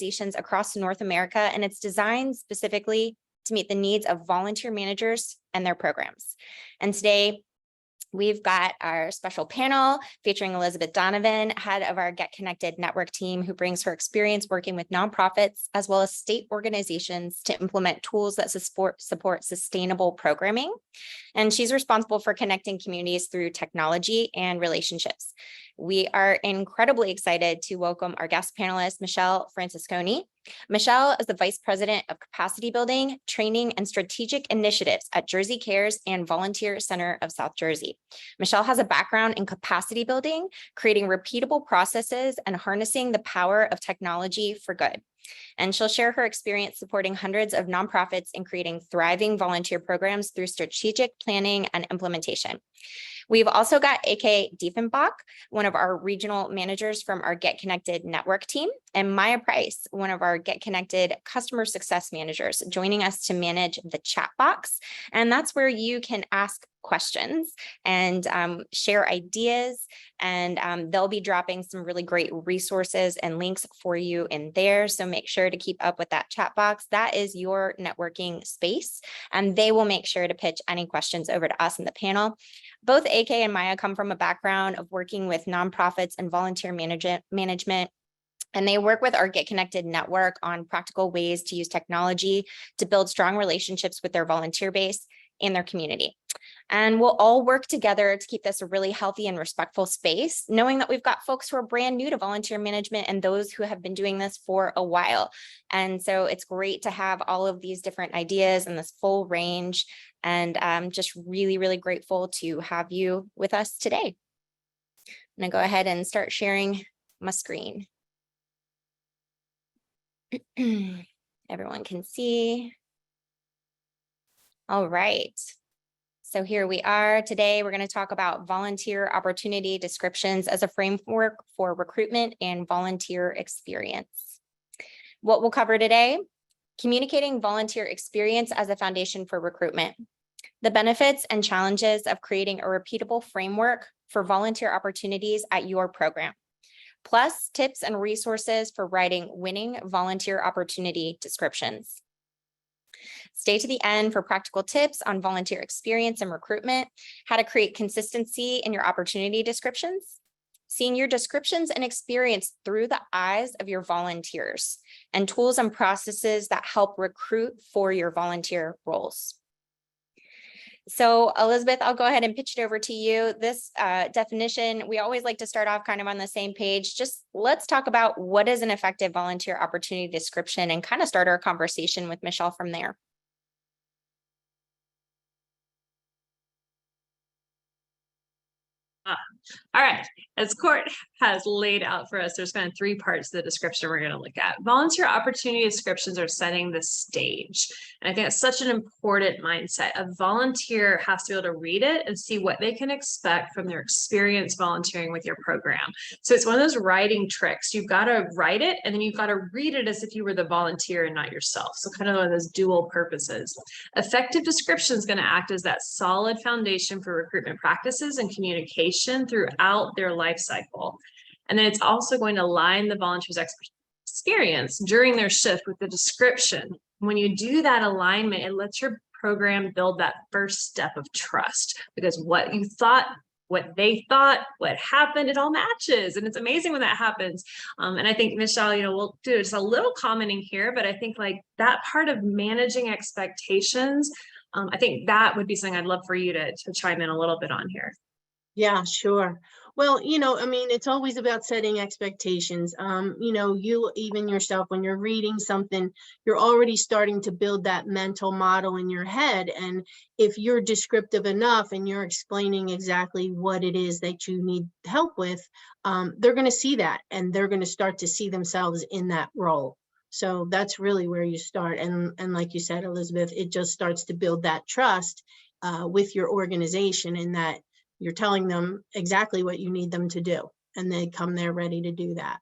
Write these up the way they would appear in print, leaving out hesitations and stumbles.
organizations across North America, and it's designed specifically to meet the needs of volunteer managers and their programs. And today, we've got our special panel featuring Elizabeth Donovan, head of our Get Connected network team, who brings her experience working with nonprofits as well as state organizations to implement tools that support sustainable programming. And she's responsible for connecting communities through technology and relationships. We are incredibly excited to welcome our guest panelist, Michele Francesconi. Michele is the Vice President of Capacity Building, Training, and Strategic Initiatives at Jersey Cares and Volunteer Center of South Jersey. Michele has a background in capacity building, creating repeatable processes, and harnessing the power of technology for good. And she'll share her experience supporting hundreds of nonprofits in creating thriving volunteer programs through strategic planning and implementation. We've also got AK Diefenbach, one of our regional managers from our Get Connected network team, and Maya Price, one of our Get Connected customer success managers, joining us to manage the chat box. And that's where you can ask questions and share ideas. And they'll be dropping some really great resources and links for you in there. So make sure to keep up with that chat box. That is your networking space. And they will make sure to pitch any questions over to us in the panel. Both AK and Maya come from a background of working with nonprofits and volunteer management. And they work with our Get Connected network on practical ways to use technology to build strong relationships with their volunteer base and their community. And we'll all work together to keep this a really healthy and respectful space, knowing that we've got folks who are brand new to volunteer management and those who have been doing this for a while. And so it's great to have all of these different ideas and this full range. And I'm just really, really grateful to have you with us today. I'm going to go ahead and start sharing my screen. Everyone can see. All right. So here we are. Today, we're going to talk about volunteer opportunity descriptions as a framework for recruitment and volunteer experience. What we'll cover today: communicating volunteer experience as a foundation for recruitment, the benefits and challenges of creating a repeatable framework for volunteer opportunities at your program, plus tips and resources for writing winning volunteer opportunity descriptions. Stay to the end for practical tips on volunteer experience and recruitment, how to create consistency in your opportunity descriptions, seeing your descriptions and experience through the eyes of your volunteers, and tools and processes that help recruit for your volunteer roles. So Elizabeth, I'll go ahead and pitch it over to you. This definition, we always like to start off kind of on the same page. Just let's talk about what is an effective volunteer opportunity description and kind of start our conversation with Michele from there. All right, as Court has laid out for us, there's kind of three parts to the description we're going to look at. Volunteer opportunity descriptions are setting the stage. And I think that's such an important mindset. A volunteer has to be able to read it and see what they can expect from their experience volunteering with your program. So it's one of those writing tricks. You've got to write it and then you've got to read it as if you were the volunteer and not yourself. So kind of one of those dual purposes. Effective description is going to act as that solid foundation for recruitment practices and communication throughout their life cycle. And then it's also going to align the volunteer's experience during their shift with the description. When you do that alignment, it lets your program build that first step of trust, because what you thought, what they thought, what happened, it all matches. And it's amazing when that happens. And I think, Michele, we'll do just a little commenting here, but I think like that part of managing expectations, I think that would be something I'd love for you to chime in a little bit on here. Yeah, sure. Well, it's always about setting expectations. You even yourself, when you're reading something, you're already starting to build that mental model in your head. And if you're descriptive enough and you're explaining exactly what it is that you need help with, they're going to see that and they're going to start to see themselves in that role. So that's really where you start. And like you said, Elizabeth, it just starts to build that trust with your organization, in that you're telling them exactly what you need them to do, and they come there ready to do that.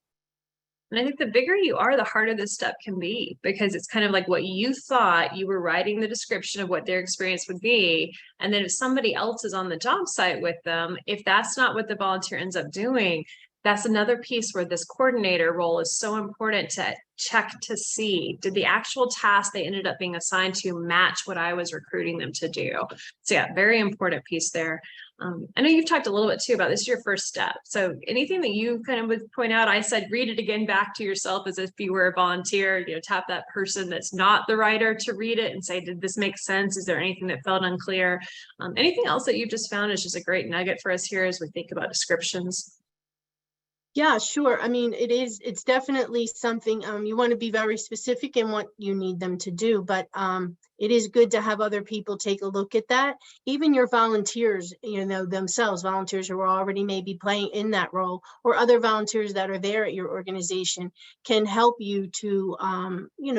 And I think the bigger you are, the harder this step can be, because it's kind of like what you thought, you were writing the description of what their experience would be. And then if somebody else is on the job site with them, if that's not what the volunteer ends up doing, that's another piece where this coordinator role is so important to check to see, did the actual task they ended up being assigned to match what I was recruiting them to do? So yeah, very important piece there. I know you've talked a little bit too about this is your first step. So anything that you kind of would point out, I said, read it again back to yourself as if you were a volunteer, tap that person that's not the writer to read it and say, did this make sense? Is there anything that felt unclear? Anything else that you've just found is just a great nugget for us here as we think about descriptions? Yeah, sure. I mean, it's definitely something, you want to be very specific in what you need them to do, but it is good to have other people take a look at that. Even your volunteers, themselves, volunteers who are already maybe playing in that role, or other volunteers that are there at your organization can help you to,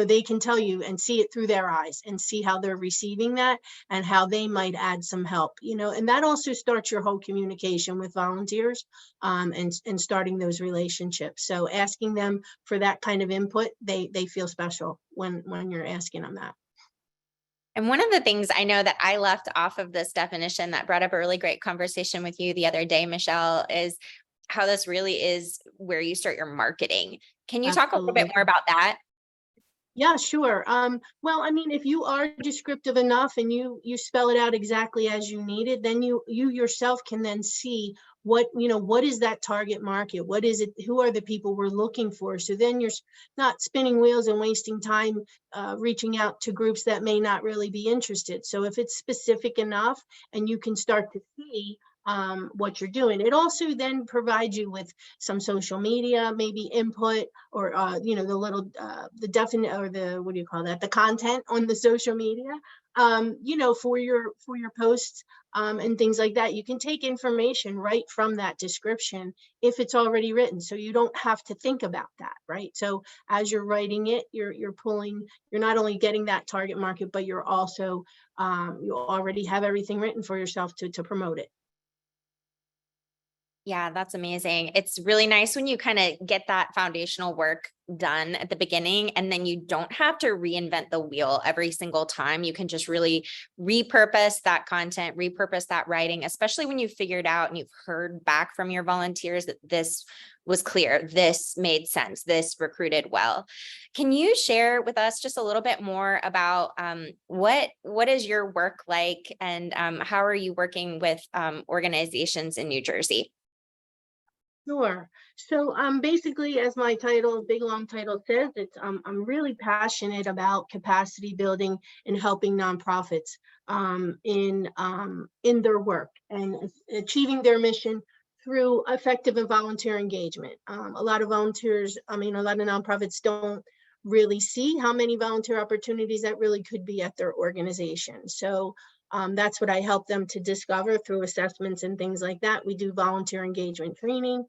they can tell you and see it through their eyes and see how they're receiving that and how they might add some help, and that also starts your whole communication with volunteers, and starting those relationships. So asking them for that kind of input, they feel special when you're asking them that. And one of the things I know that I left off of this definition that brought up a really great conversation with you the other day, Michele, is how this really is where you start your marketing. Can you talk a little bit Absolutely. more about that? Yeah, sure. Well, I mean, if you are descriptive enough and you spell it out exactly as you need it, then you yourself can then see what is that target market? What is it? Who are the people we're looking for? So then you're not spinning wheels and wasting time reaching out to groups that may not really be interested. So if it's specific enough and you can start to see what you're doing, it also then provides you with some social media, maybe input, or the little the definite, or the, what do you call that, the content on the social media, for your posts, and things like that. You can take information right from that description if it's already written, so you don't have to think about that, right? So as you're writing it, you're not only getting that target market, but you're also you already have everything written for yourself to promote it. Yeah, that's amazing. It's really nice when you kind of get that foundational work done at the beginning, and then you don't have to reinvent the wheel every single time. You can just really repurpose that content, repurpose that writing, especially when you've figured out and you've heard back from your volunteers that this was clear, this made sense, this recruited well. Can you share with us just a little bit more about what is your work like, and how are you working with organizations in New Jersey? Sure. So basically, as my title, big long title says, it's I'm really passionate about capacity building and helping nonprofits in their work and achieving their mission through effective and volunteer engagement. A lot of volunteers, a lot of nonprofits don't really see how many volunteer opportunities that really could be at their organization. So that's what I help them to discover through assessments and things like that. We do volunteer engagement training.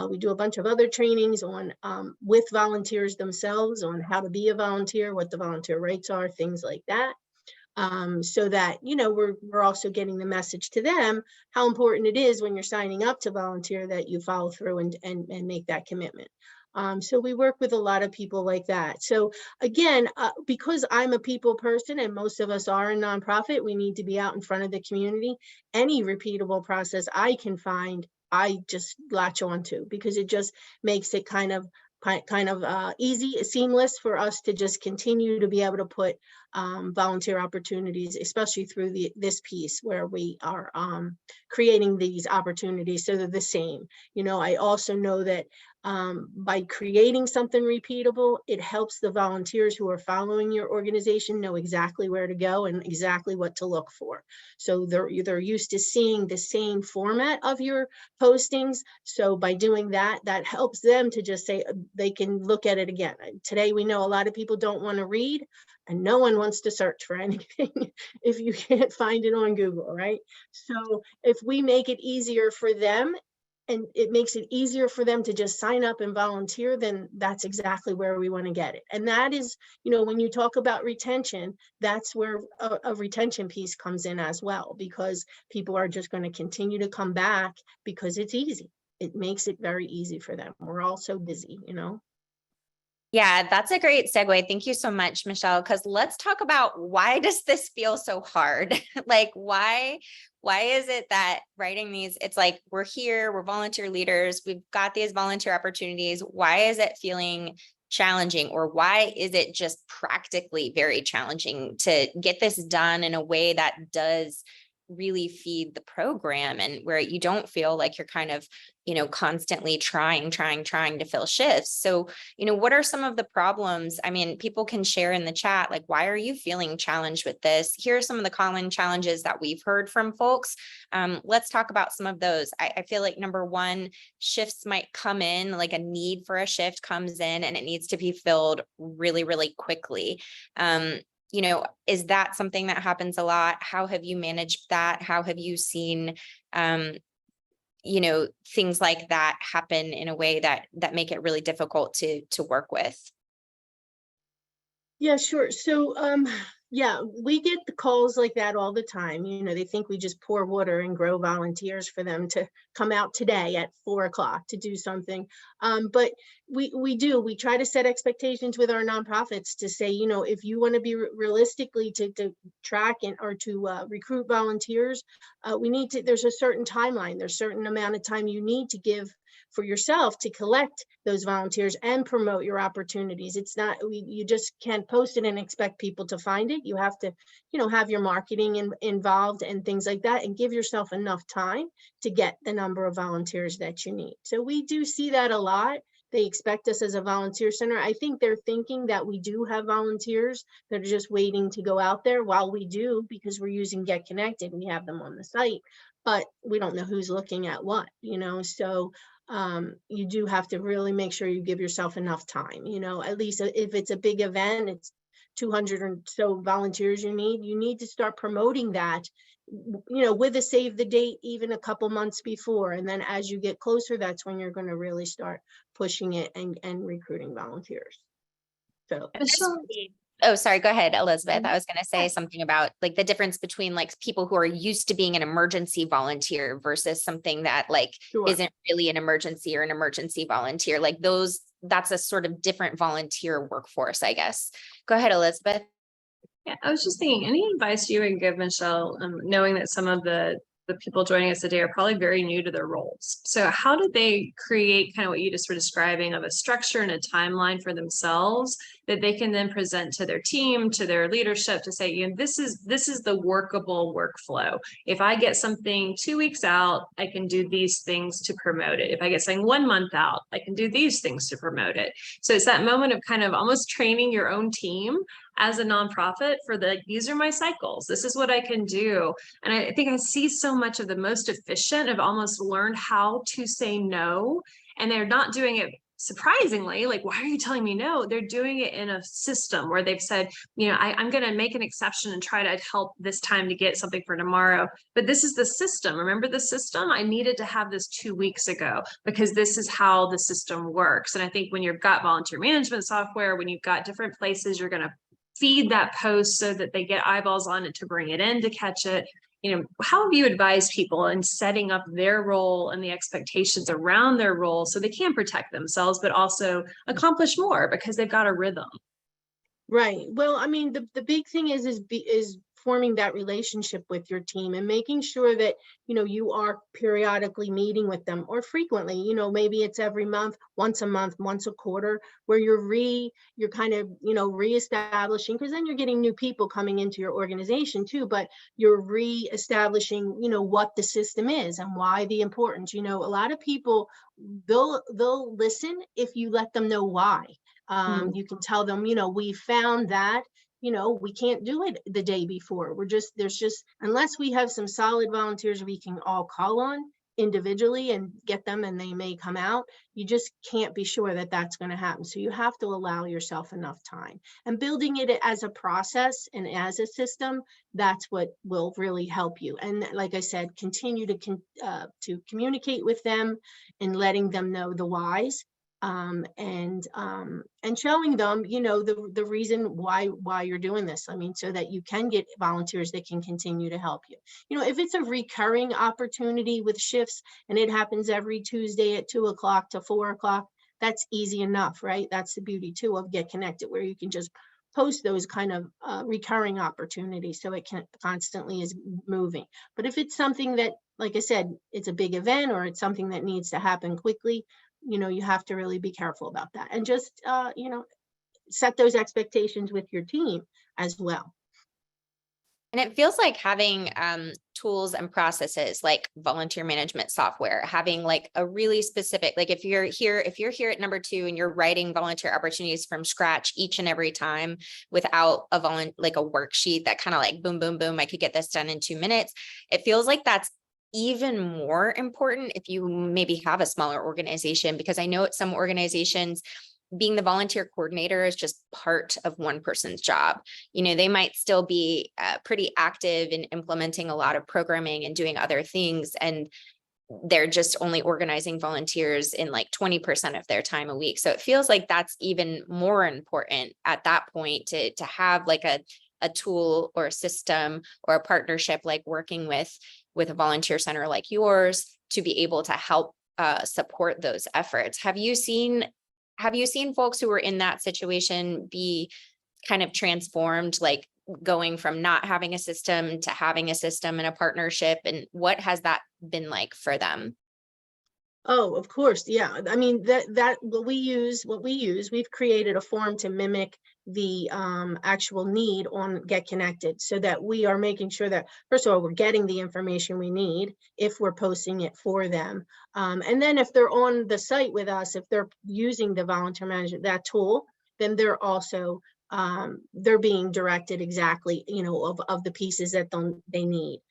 We do a bunch of other trainings on with volunteers themselves on how to be a volunteer, what the volunteer rights are, things like that. So that, we're also getting the message to them how important it is when you're signing up to volunteer that you follow through and make that commitment. So we work with a lot of people like that. So again, because I'm a people person and most of us are a nonprofit, we need to be out in front of the community. Any repeatable process I can find, I just latch onto, because it just makes it kind of easy, seamless for us to just continue to be able to put volunteer opportunities, especially through this piece where we are creating these opportunities so they're the same. I also know that by creating something repeatable, it helps the volunteers who are following your organization know exactly where to go and exactly what to look for. So they're used to seeing the same format of your postings. So by doing that, that helps them to just say they can look at it again. Today, we know a lot of people don't want to read, and no one wants to search for anything if you can't find it on Google, right? So if we make it easier for them, and it makes it easier for them to just sign up and volunteer, then that's exactly where we want to get it. And that is, when you talk about retention, that's where a retention piece comes in as well, because people are just going to continue to come back because it's easy. It makes it very easy for them. We're all so busy. Yeah, that's a great segue. Thank you so much, Michele, because let's talk about why does this feel so hard? Like why is it that writing these, it's like we're here, we're volunteer leaders, we've got these volunteer opportunities. Why is it feeling challenging, or why is it just practically very challenging to get this done in a way that does really feed the program, and where you don't feel like you're kind of, constantly trying to fill shifts? So, what are some of the problems? I mean, people can share in the chat, like, why are you feeling challenged with this? Here are some of the common challenges that we've heard from folks. Let's talk about some of those. I feel like number one, shifts might come in, like a need for a shift comes in and it needs to be filled really, really quickly. Is that something that happens a lot? How have you managed that? How have you seen, things like that happen in a way that make it really difficult to work with? Yeah, sure. So, yeah, we get the calls like that all the time. They think we just pour water and grow volunteers for them to come out today at 4 o'clock to do something. But we try to set expectations with our nonprofits to say, if you want to be realistically to track or to recruit volunteers, there's a certain timeline, there's a certain amount of time you need to give for yourself to collect those volunteers and promote your opportunities. It's not, you just can't post it and expect people to find it. You have to, have your marketing involved and things like that, and give yourself enough time to get the number of volunteers that you need. So we do see that a lot. They expect us as a volunteer center. I think they're thinking that we do have volunteers that are just waiting to go out there. While we do, because we're using Get Connected, we have them on the site, but we don't know who's looking at what, so you do have to really make sure you give yourself enough time, at least if it's a big event, it's 200 or so volunteers you need to start promoting that, with a save the date, even a couple months before. And then as you get closer, that's when you're going to really start pushing it and recruiting volunteers. So Oh, sorry. Go ahead, Elizabeth. I was going to say something about like the difference between like people who are used to being an emergency volunteer versus something that like isn't really an emergency or an emergency volunteer. Like that's a sort of different volunteer workforce, I guess. Go ahead, Elizabeth. Yeah, I was just thinking, any advice you would give, Michele, knowing that some of the people joining us today are probably very new to their roles. So how do they create kind of what you just were describing of a structure and a timeline for themselves that they can then present to their team, to their leadership, to say, this is the workable workflow. If I get something 2 weeks out, I can do these things to promote it. If I get something 1 month out, I can do these things to promote it. So it's that moment of kind of almost training your own team as a nonprofit for these are my cycles. This is what I can do. And I think I see so much of the most efficient have almost learned how to say no. And they're not doing it surprisingly, like, why are you telling me no? They're doing it in a system where they've said, I'm going to make an exception and try to help this time to get something for tomorrow. But this is the system. Remember the system? I needed to have this 2 weeks ago because this is how the system works. And I think when you've got volunteer management software, when you've got different places, you're going to feed that post so that they get eyeballs on it to bring it in to catch it. How have you advised people in setting up their role and the expectations around their role so they can protect themselves, but also accomplish more because they've got a rhythm? Right. Well, I mean, the big thing is forming that relationship with your team and making sure that, you are periodically meeting with them, or frequently, maybe it's every month, once a quarter, where you're kind of, reestablishing, because then you're getting new people coming into your organization too, but you're reestablishing, what the system is and why the importance. A lot of people, they'll listen if you let them know why. You can tell them, we found that, we can't do it the day before. Unless we have some solid volunteers we can all call on individually and get them and they may come out, you just can't be sure that that's going to happen. So you have to allow yourself enough time, and building it as a process and as a system, that's what will really help you. And like I said, continue to communicate with them and letting them know the whys. And showing them, the reason why you're doing this. I mean, so that you can get volunteers that can continue to help you. If it's a recurring opportunity with shifts and it happens every Tuesday at 2 o'clock to 4 o'clock, that's easy enough, right? That's the beauty too of Get Connected, where you can just post those kind of recurring opportunities, so it can constantly is moving. But if it's something that, like I said, it's a big event or it's something that needs to happen quickly, you have to really be careful about that, and just set those expectations with your team as well. And it feels like having tools and processes like volunteer management software, having like a really specific, like if you're here at number 2 and you're writing volunteer opportunities from scratch each and every time without a like a worksheet that kind of like boom, boom, boom, I could get this done in 2 minutes. It feels like that's even more important if you maybe have a smaller organization, because I know at some organizations, being the volunteer coordinator is just part of one person's job. They might still be pretty active in implementing a lot of programming and doing other things, and they're just only organizing volunteers in like 20% of their time a week. So it feels like that's even more important at that point to have like a tool or a system or a partnership, like working with a volunteer center like yours, to be able to help support those efforts. Have you seen folks who were in that situation be kind of transformed, like going from not having a system to having a system and a partnership? And what has that been like for them? Oh, of course. Yeah. I mean, what we use, we've created a form to mimic the actual need on Get Connected, so that we are making sure that, first of all, we're getting the information we need if we're posting it for them. And then if they're on the site with us, if they're using the volunteer management, that tool, then they're also, they're being directed exactly, of the pieces that they need.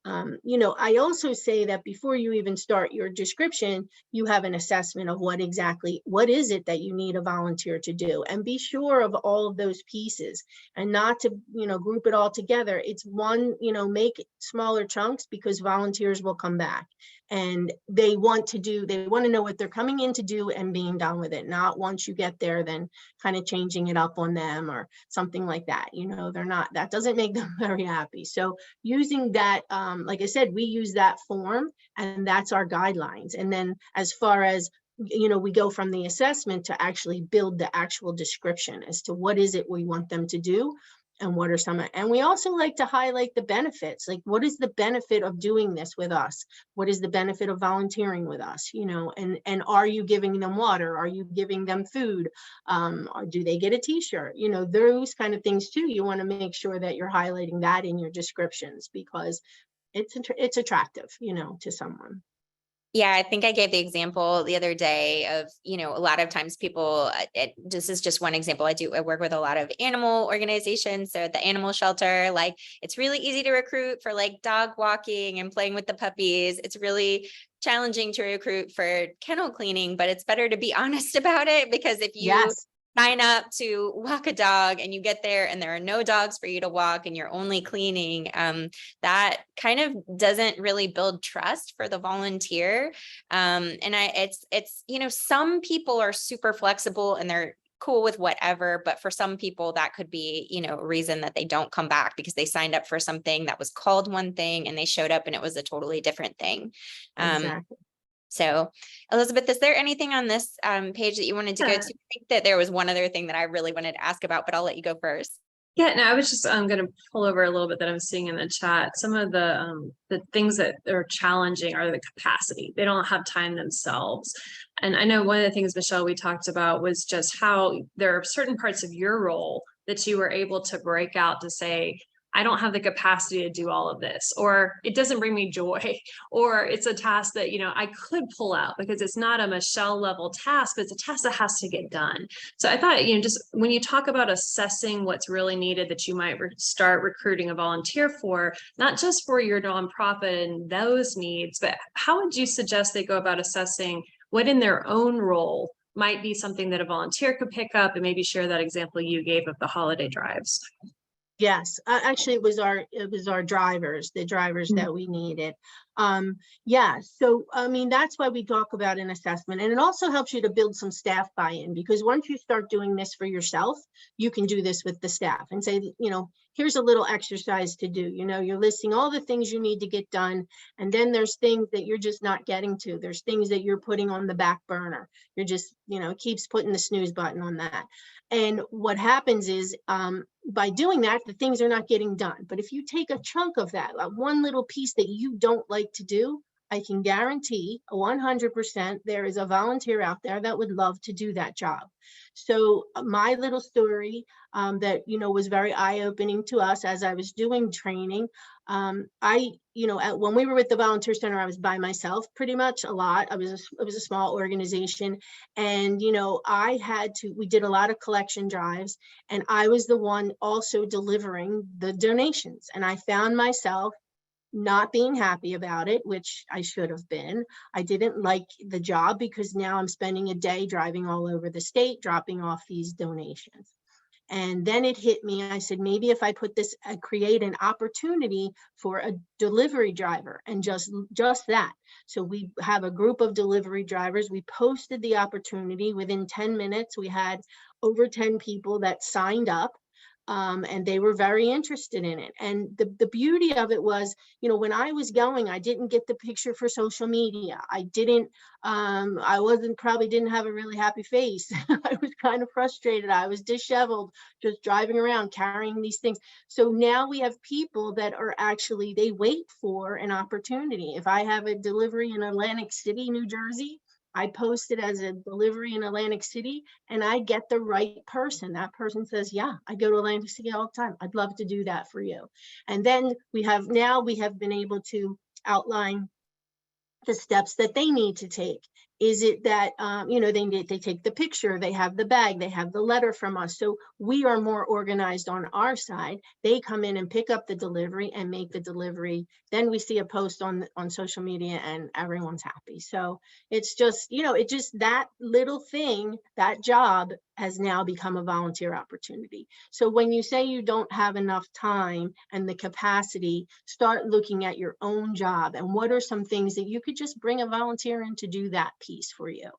I also say that before you even start your description, you have an assessment of what is it that you need a volunteer to do, and be sure of all of those pieces, and not to, group it all together. It's one, make smaller chunks, because volunteers will come back and they want to know what they're coming in to do and being done with it. Not once you get there, then kind of changing it up on them or something like that. That doesn't make them very happy. So using that, like I said, we use that form, and that's our guidelines. And then as far as, we go from the assessment to actually build the actual description as to what is it we want them to do, and what are some, and we also like to highlight the benefits. Like, what is the benefit of doing this with us? What is the benefit of volunteering with us? And are you giving them water? Are you giving them food? Or do they get a t-shirt? Those kind of things too. You want to make sure that you're highlighting that in your descriptions, because it's attractive, to someone. Yeah, I think I gave the example the other day of, a lot of times people, this is just one example. I work with a lot of animal organizations. So at the animal shelter, like, it's really easy to recruit for like dog walking and playing with the puppies. It's really challenging to recruit for kennel cleaning, but it's better to be honest about it, because if you sign up to walk a dog and you get there and there are no dogs for you to walk and you're only cleaning, that kind of doesn't really build trust for the volunteer. It's some people are super flexible and they're cool with whatever, but for some people that could be, a reason that they don't come back, because they signed up for something that was called one thing and they showed up and it was a totally different thing. Exactly. So, Elizabeth, is there anything on this page that you wanted to go to? I think that there was one other thing that I really wanted to ask about, but I'll let you go first. Yeah, no, I was just going to pull over a little bit that I'm seeing in the chat. Some of the things that are challenging are the capacity. They don't have time themselves. And I know one of the things, Michele, we talked about was just how there are certain parts of your role that you were able to break out to say, I don't have the capacity to do all of this, or it doesn't bring me joy, or it's a task that, I could pull out because it's not a Michele level task, but it's a task that has to get done. So I thought, just when you talk about assessing what's really needed that you might start recruiting a volunteer for, not just for your nonprofit and those needs, but how would you suggest they go about assessing what in their own role might be something that a volunteer could pick up, and maybe share that example you gave of the holiday drives? Yes, actually, it was our drivers, the drivers that we needed. Yeah, so I mean, that's why we talk about an assessment, and it also helps you to build some staff buy-in, because once you start doing this for yourself, you can do this with the staff and say, you know, here's a little exercise to do. You know, you're listing all the things you need to get done, and then there's things that you're just not getting to. There's things that you're putting on the back burner. You're just, you know, it keeps putting the snooze button on that. And what happens is, by doing that, the things are not getting done. But if you take a chunk of that, like one little piece that you don't like to do, I can guarantee 100% there is a volunteer out there that would love to do that job. So my little story that, you know, was very eye-opening to us as I was doing training. When we were with the volunteer center, I was by myself pretty much a lot. It was a small organization, and, you know, we did a lot of collection drives, and I was the one also delivering the donations. And I found myself not being happy about it, which I should have been. I didn't like the job because now I'm spending a day driving all over the state, dropping off these donations. And then it hit me. I said, maybe if I put this, create an opportunity for a delivery driver, and just that. So we have a group of delivery drivers. We posted the opportunity. Within 10 minutes, we had over 10 people that signed up. And they were very interested in it. And the beauty of it was, you know, when I was going, I didn't get the picture for social media. I didn't have a really happy face. I was kind of frustrated. I was disheveled, just driving around carrying these things. So now we have people that are actually, they wait for an opportunity. If I have a delivery in Atlantic City, New Jersey, I post it as a delivery in Atlantic City, and I get the right person. That person says, yeah, I go to Atlantic City all the time. I'd love to do that for you. And then we have been able to outline the steps that they need to take. Is it that, they take the picture, they have the bag, they have the letter from us. So we are more organized on our side. They come in and pick up the delivery and make the delivery. Then we see a post on social media and everyone's happy. So it's just, that little thing, that job has now become a volunteer opportunity. So when you say you don't have enough time and the capacity, start looking at your own job and what are some things that you could just bring a volunteer in to do that piece for you.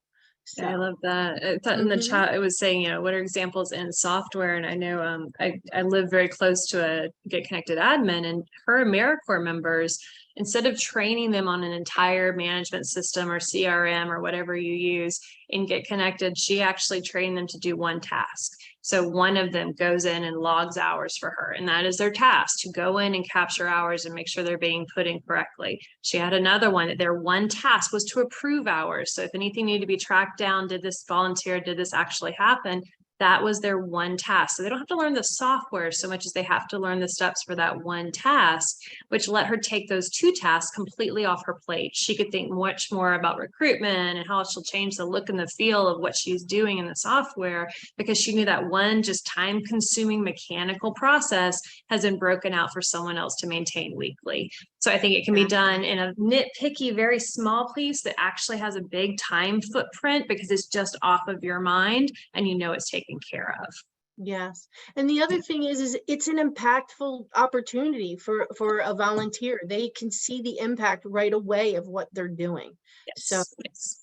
So I love that. I thought in the chat it was saying, what are examples in software? And I know I live very close to a Get Connected admin, and her AmeriCorps members, instead of training them on an entire management system or CRM or whatever you use in Get Connected, she actually trained them to do one task. So one of them goes in and logs hours for her, and that is their task, to go in and capture hours and make sure they're being put in correctly. She had another one that their one task was to approve hours. So if anything needed to be tracked down, did this volunteer, did this actually happen? That was their one task. So they don't have to learn the software so much as they have to learn the steps for that one task, which let her take those two tasks completely off her plate. She could think much more about recruitment and how she'll change the look and the feel of what she's doing in the software, because she knew that one just time-consuming mechanical process has been broken out for someone else to maintain weekly. So I think it can be done in a nitpicky, very small piece that actually has a big time footprint because it's just off of your mind and you know it's taken care of. Yes. And the other thing is it's an impactful opportunity for a volunteer. They can see the impact right away of what they're doing. Yes. So, Yes.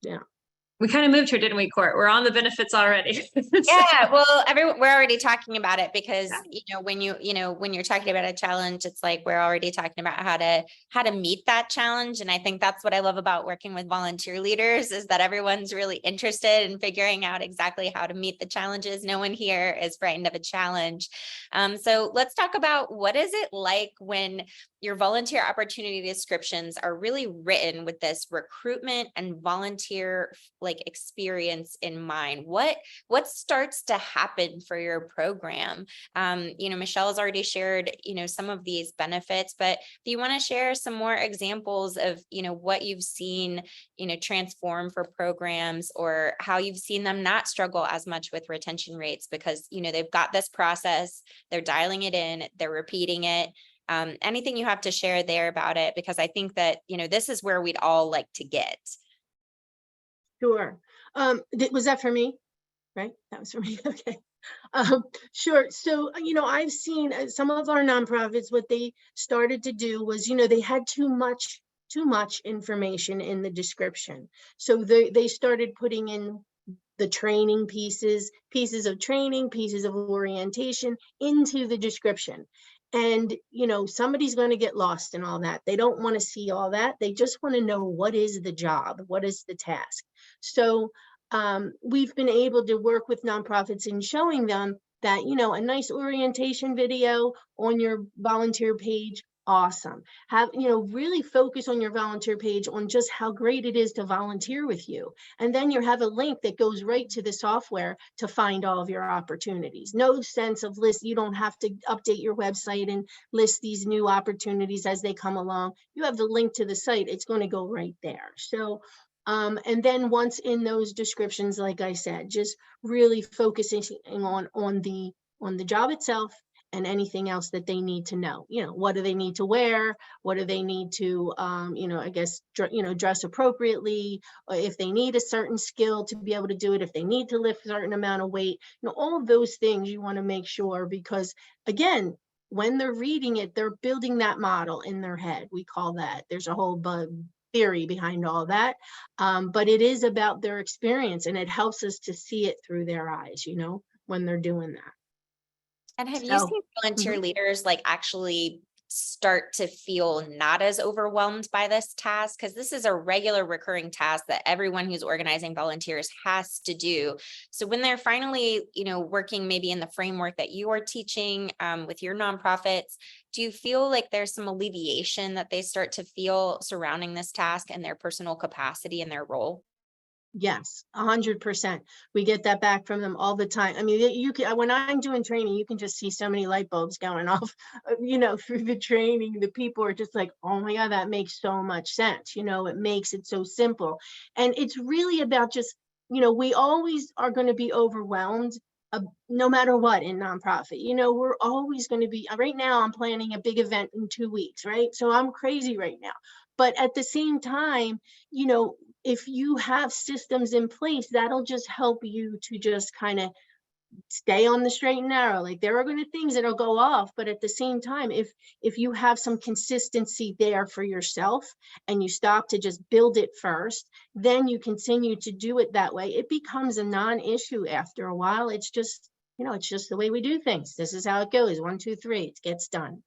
Yeah. We kind of moved here, didn't we, Court? We're on the benefits already. Yeah, well, we're already talking about it because, when you're talking about a challenge, it's like, we're already talking about how to meet that challenge. And I think that's what I love about working with volunteer leaders, is that everyone's really interested in figuring out exactly how to meet the challenges. No one here is frightened of a challenge. So let's talk about, what is it like when your volunteer opportunity descriptions are really written with this recruitment and volunteer experience in mind? What starts to happen for your program? Michelle has already shared, some of these benefits, but do you want to share some more examples of, what you've seen, transform for programs, or how you've seen them not struggle as much with retention rates because, they've got this process, they're dialing it in, they're repeating it. Anything you have to share there about it, because I think that, this is where we'd all like to get. Sure. Was that for me? right? That was for me. Okay. Sure. So, I've seen some of our nonprofits, what they started to do was, they had too much information in the description. So they started putting in the training pieces of training, pieces of orientation into the description. And, somebody's going to get lost in all that. They don't want to see all that. They just want to know, what is the job? What is the task? So we've been able to work with nonprofits in showing them that, a nice orientation video on your volunteer page. Awesome. Have, really focus on your volunteer page on just how great it is to volunteer with you. And then you have a link that goes right to the software to find all of your opportunities. No sense of list. You don't have to update your website and list these new opportunities as they come along. You have the link to the site. It's going to go right there. So, and then once in those descriptions, like I said, just really focusing on the job itself and anything else that they need to know. What do they need to wear? What do they need to, I guess, dress appropriately? Or if they need a certain skill to be able to do it, if they need to lift a certain amount of weight, all of those things you want to make sure, because again, when they're reading it, they're building that model in their head. We call that, there's a whole theory behind all that. But it is about their experience, and it helps us to see it through their eyes, when they're doing that. And have you seen volunteer leaders like actually start to feel not as overwhelmed by this task? Because this is a regular recurring task that everyone who's organizing volunteers has to do. So when they're finally, working maybe in the framework that you are teaching with your nonprofits, do you feel like there's some alleviation that they start to feel surrounding this task and their personal capacity and their role? Yes, 100%. We get that back from them all the time. I mean, you can, when I'm doing training, you can just see so many light bulbs going off, through the training. The people are just like, oh my God, that makes so much sense. It makes it so simple. And it's really about just, we always are going to be overwhelmed, no matter what in nonprofit. We're always going to be, right now I'm planning a big event in 2 weeks, right? So I'm crazy right now. But at the same time, if you have systems in place, that'll just help you to just kind of stay on the straight and narrow. Like, there are going to things that'll go off, but at the same time, if you have some consistency there for yourself and you stop to just build it first, then you continue to do it that way. It becomes a non-issue after a while. It's just, it's just the way we do things. This is how it goes. 1, 2, 3, it gets done,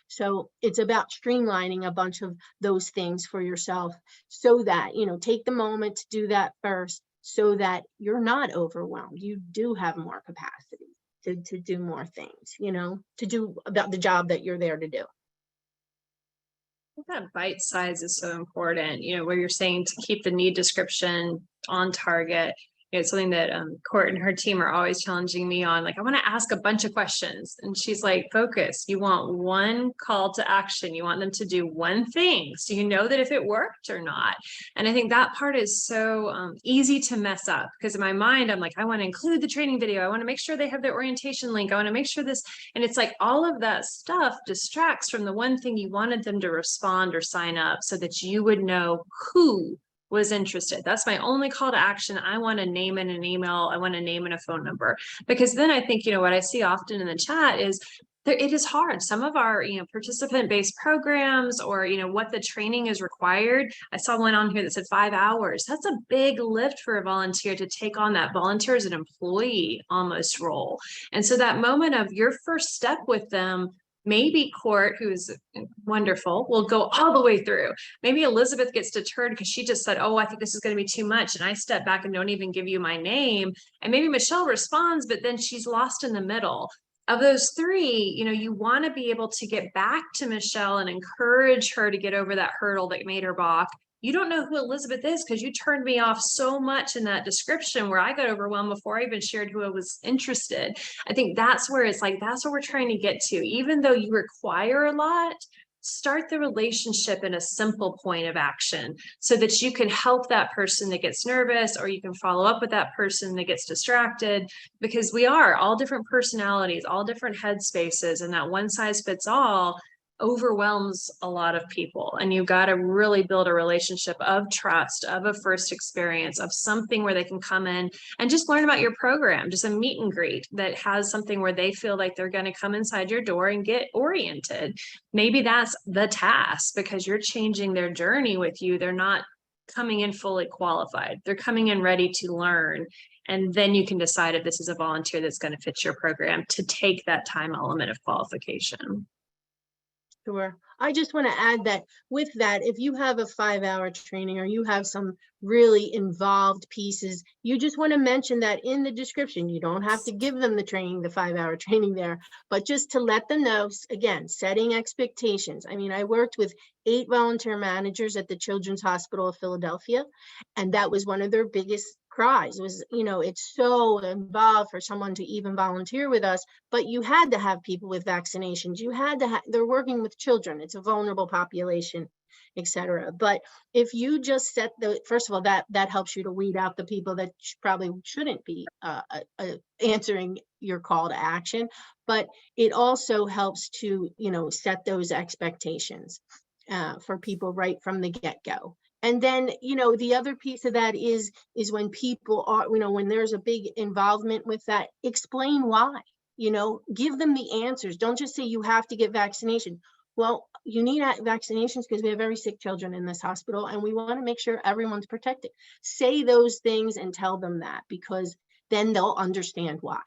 So it's about streamlining a bunch of those things for yourself so that, take the moment to do that first, so that you're not overwhelmed. You do have more capacity to do more things, to do about the job that you're there to do. That bite size is so important, where you're saying to keep the need description on target. It's something that Court and her team are always challenging me on. Like, I want to ask a bunch of questions. And she's like, focus. You want one call to action. You want them to do one thing. So you know that if it worked or not. And I think that part is so easy to mess up, because in my mind, I'm like, I want to include the training video. I want to make sure they have the orientation link. I want to make sure this. And it's like all of that stuff distracts from the one thing you wanted them to respond or sign up, so that you would know who was interested. That's my only call to action. I want a name and an email. I want a name and a phone number, because then I think, what I see often in the chat is it is hard. Some of our, participant-based programs, or, what the training is required. I saw one on here that said 5 hours. That's a big lift for a volunteer to take on that volunteer as an employee almost role. And so that moment of your first step with them, maybe Court, who's wonderful, will go all the way through. Maybe Elizabeth gets deterred because she just said, oh, I think this is going to be too much. And I step back and don't even give you my name. And maybe Michele responds, but then she's lost in the middle. Of those 3, you want to be able to get back to Michele and encourage her to get over that hurdle that made her balk. You don't know who Elizabeth is because you turned me off so much in that description, where I got overwhelmed before I even shared who I was interested. I think that's where it's like, that's what we're trying to get to. Even though you require a lot, start the relationship in a simple point of action, so that you can help that person that gets nervous, or you can follow up with that person that gets distracted, because we are all different personalities, all different headspaces, and that one size fits all overwhelms a lot of people, and you got to really build a relationship of trust, of a first experience, of something where they can come in and just learn about your program, just a meet and greet that has something where they feel like they're going to come inside your door and get oriented. Maybe that's the task, because you're changing their journey with you. They're not coming in fully qualified. They're coming in ready to learn. And then you can decide if this is a volunteer that's going to fit your program, to take that time element of qualification. Sure. I just want to add that with that, if you have a 5-hour training or you have some really involved pieces, you just want to mention that in the description. You don't have to give them the training, the 5-hour training there, but just to let them know, again, setting expectations. I mean, I worked with 8 volunteer managers at the Children's Hospital of Philadelphia, and that was one of their biggest cries was, you know, it's so involved for someone to even volunteer with us, but you had to have people with vaccinations. You had to have, they're working with children. It's a vulnerable population, etc. But if you just set the, first of all, that helps you to weed out the people that probably shouldn't be answering your call to action, but it also helps to, you know, set those expectations for people right from the get-go. And then, you know, the other piece of that is when people are, you know, when there's a big involvement with that, explain why, you know, give them the answers. Don't just say you have to get vaccination. Well, you need vaccinations because we have very sick children in this hospital and we want to make sure everyone's protected. Say those things and tell them that, because then they'll understand why.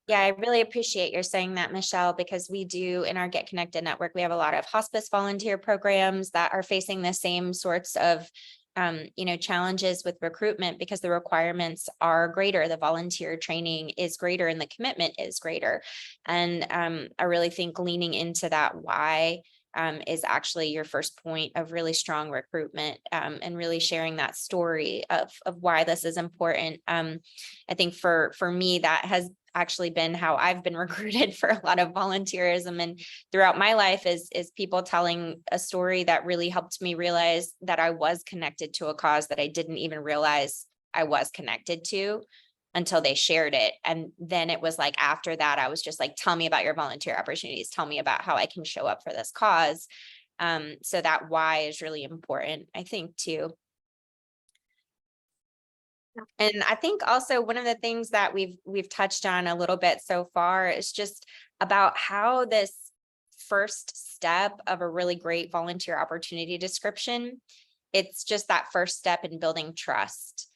Yeah, I really appreciate your saying that, Michelle, because we do in our Get Connected network, we have a lot of hospice volunteer programs that are facing the same sorts of you know, challenges with recruitment because the requirements are greater, the volunteer training is greater, and the commitment is greater. And I really think leaning into that why is actually your first point of really strong recruitment, and really sharing that story of why this is important. I think for me, that has actually been how I've been recruited for a lot of volunteerism and throughout my life is people telling a story that really helped me realize that I was connected to a cause that I didn't even realize I was connected to until they shared it. And then it was like, after that, I was just like, tell me about your volunteer opportunities. Tell me about how I can show up for this cause. So that why is really important, I think, too. And I think also one of the things that we've touched on a little bit so far is just about how this first step of a really great volunteer opportunity description, it's just that first step in building trust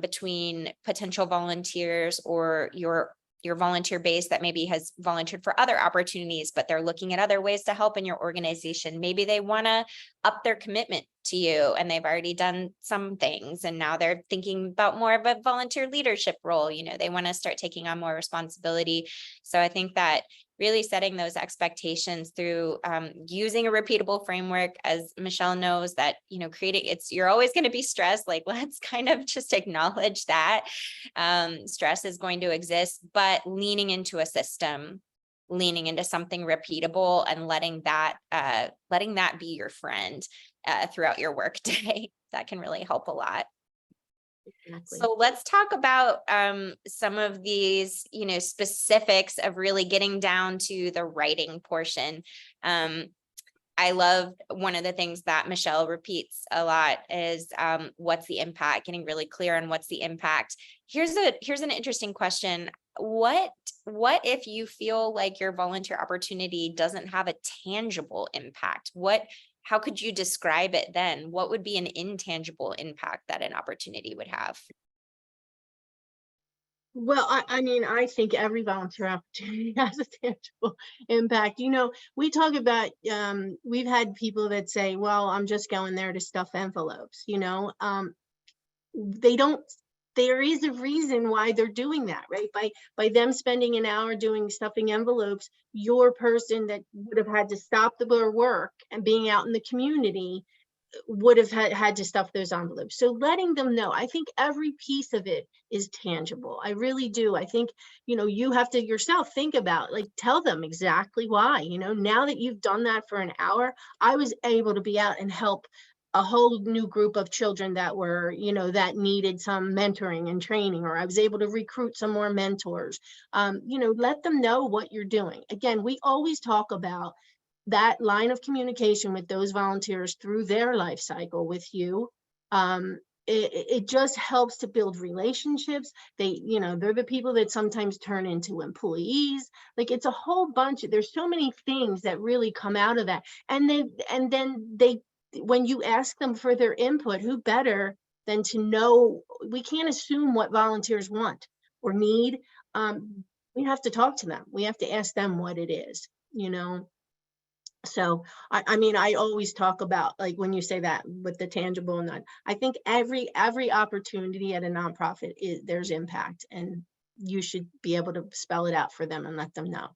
between potential volunteers or your volunteer base that maybe has volunteered for other opportunities, but they're looking at other ways to help in your organization. Maybe they want to up their commitment to you and they've already done some things and now they're thinking about more of a volunteer leadership role. You know, they want to start taking on more responsibility. So I think that really setting those expectations through using a repeatable framework, as Michelle knows, that, you know, you're always going to be stressed. Like, let's kind of just acknowledge that stress is going to exist, but leaning into a system, leaning into something repeatable and letting that be your friend throughout your work day, that can really help a lot. Exactly. So let's talk about some of these, you know, specifics of really getting down to the writing portion. I love one of the things that Michelle repeats a lot is what's the impact, getting really clear on what's the impact. Here's an interesting question. What if you feel like your volunteer opportunity doesn't have a tangible impact? How could you describe it then? What would be an intangible impact that an opportunity would have? Well, I mean, I think every volunteer opportunity has a tangible impact. You know, we talk about, we've had people that say, well, I'm just going there to stuff envelopes, you know, there is a reason why they're doing that, right? By them spending an hour doing stuffing envelopes, your person that would have had to stop their work and being out in the community would have had to stuff those envelopes. So letting them know, I think every piece of it is tangible. I really do. I think, you know, you have to yourself think about, like, tell them exactly why. You know, now that you've done that for an hour, I was able to be out and help a whole new group of children that were, you know, that needed some mentoring and training, or I was able to recruit some more mentors. You know, let them know what you're doing. Again, we always talk about that line of communication with those volunteers through their life cycle with you, it just helps to build relationships. They, they're the people that sometimes turn into employees. Like, it's a whole bunch there's so many things that really come out of that. And then when you ask them for their input, who better than to know? We can't assume what volunteers want or need. We have to talk to them. We have to ask them what it is, So, I mean, I always talk about, like, when you say that with the tangible and that, I think every opportunity at a nonprofit there's impact, and you should be able to spell it out for them and let them know.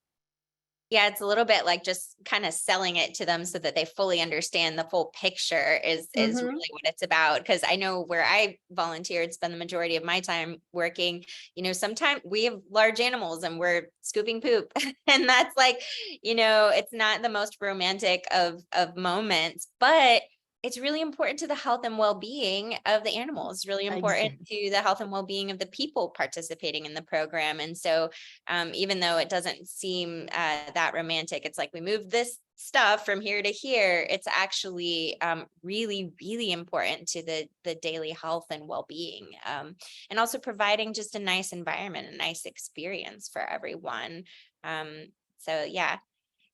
Yeah, it's a little bit like just kind of selling it to them so that they fully understand the full picture is Mhm. really what it's about. Because I know where I volunteered, spend the majority of my time working, sometimes we have large animals and we're scooping poop. And that's like, it's not the most romantic of moments, but it's really important to the health and well-being of the animals, really important to the health and well-being of the people participating in the program. And so even though it doesn't seem that romantic, it's like we move this stuff from here to here. It's actually really, really important to the daily health and well-being, and also providing just a nice environment, a nice experience for everyone. So yeah,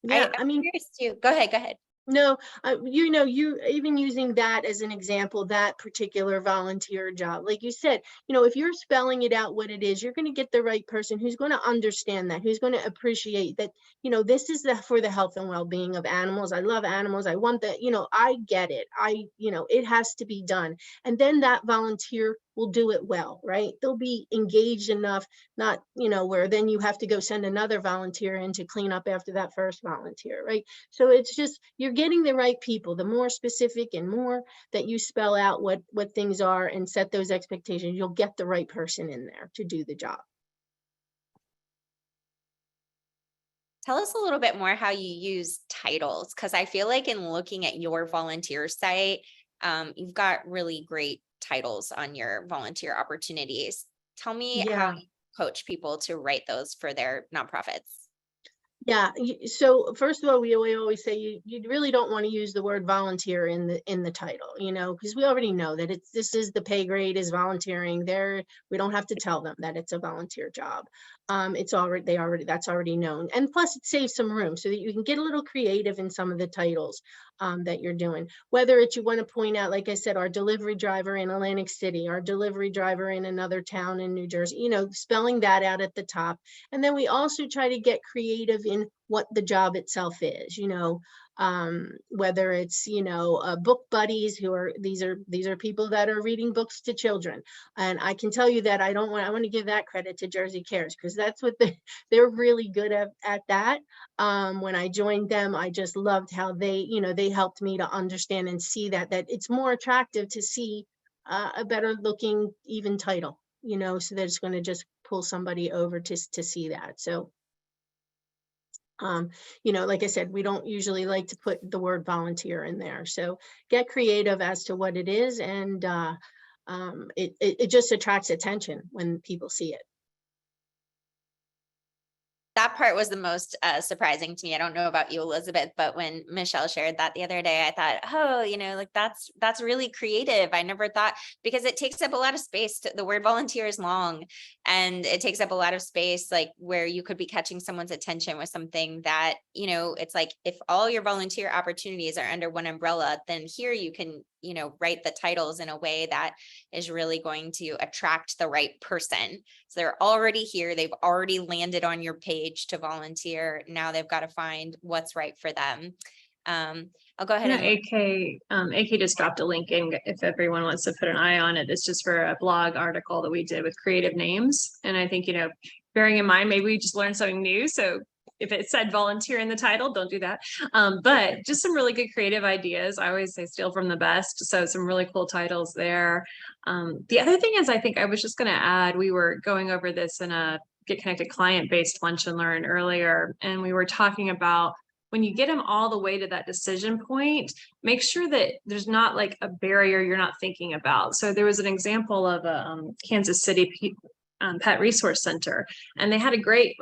Yeah, I'm I mean, curious too. Go ahead. no, you even using that as an example, that particular volunteer job, like you said, if you're spelling it out what it is, you're going to get the right person who's going to understand that, who's going to appreciate that, this is for the health and well-being of animals. I love animals. I want that, I get it. It has to be done. And then that volunteer will do it well, right? They'll be engaged enough, not, where then you have to go send another volunteer in to clean up after that first volunteer, right? So it's just, you're getting the right people. The more specific and more that you spell out what things are and set those expectations, you'll get the right person in there to do the job. Tell us a little bit more how you use titles, because I feel like in looking at your volunteer site, you've got really great titles on your volunteer opportunities. Tell me how Yeah. you coach people to write those for their nonprofits. Yeah. So first of all, we always say you really don't want to use the word volunteer in the title, because we already know that this is the pay grade is volunteering. There, we don't have to tell them that it's a volunteer job. It's already that's already known, and plus it saves some room so that you can get a little creative in some of the titles that you're doing. Whether it's you want to point out, like I said, our delivery driver in Atlantic City, our delivery driver in another town in New Jersey, spelling that out at the top. And then we also try to get creative in what the job itself is, whether it's, book buddies these are people that are reading books to children. And I can tell you that I want to give that credit to Jersey Cares, because that's what they're really good at that. When I joined them, I just loved how they helped me to understand and see that it's more attractive to see a better looking even title, so that it's going to just pull somebody over to see that. So like I said, we don't usually like to put the word volunteer in there. So get creative as to what it is, and it just attracts attention when people see it. That part was the most surprising to me. I don't know about you, Elizabeth, but when Michelle shared that the other day, I thought, oh, like that's really creative. I never thought, because it takes up a lot of space. The word volunteer is long, and it takes up a lot of space, like where you could be catching someone's attention with something that, it's like, if all your volunteer opportunities are under one umbrella, then here you can, write the titles in a way that is really going to attract the right person. So they're already here. They've already landed on your page to volunteer. Now they've got to find what's right for them. I'll go ahead and AK just dropped a link in if everyone wants to put an eye on it. It's just for a blog article that we did with creative names. And I think, bearing in mind, maybe we just learned something new. So if it said volunteer in the title, don't do that. But just some really good creative ideas. I always say steal from the best. So some really cool titles there. The other thing is, I think I was just going to add, we were going over this in a Get Connected client-based lunch and learn earlier. And we were talking about, when you get them all the way to that decision point, make sure that there's not like a barrier you're not thinking about. So there was an example of a Kansas City Pet Resource Center, and they had a great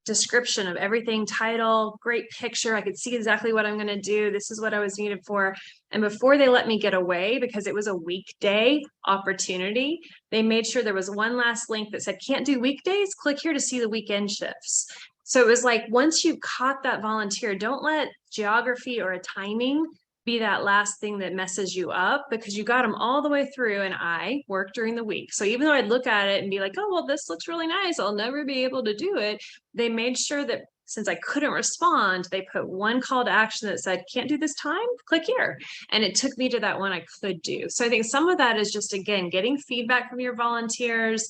description of everything, title, great picture. I could see exactly what I'm going to do. This is what I was needed for. And before they let me get away, because it was a weekday opportunity, they made sure there was one last link that said, can't do weekdays, click here to see the weekend shifts. So it was like, once you caught that volunteer, don't let geography or a timing be that last thing that messes you up, because you got them all the way through, and I work during the week. So even though I'd look at it and be like, oh, well, this looks really nice, I'll never be able to do it. They made sure that since I couldn't respond, they put one call to action that said, can't do this time, click here. And it took me to that one I could do. So I think some of that is just, again, getting feedback from your volunteers,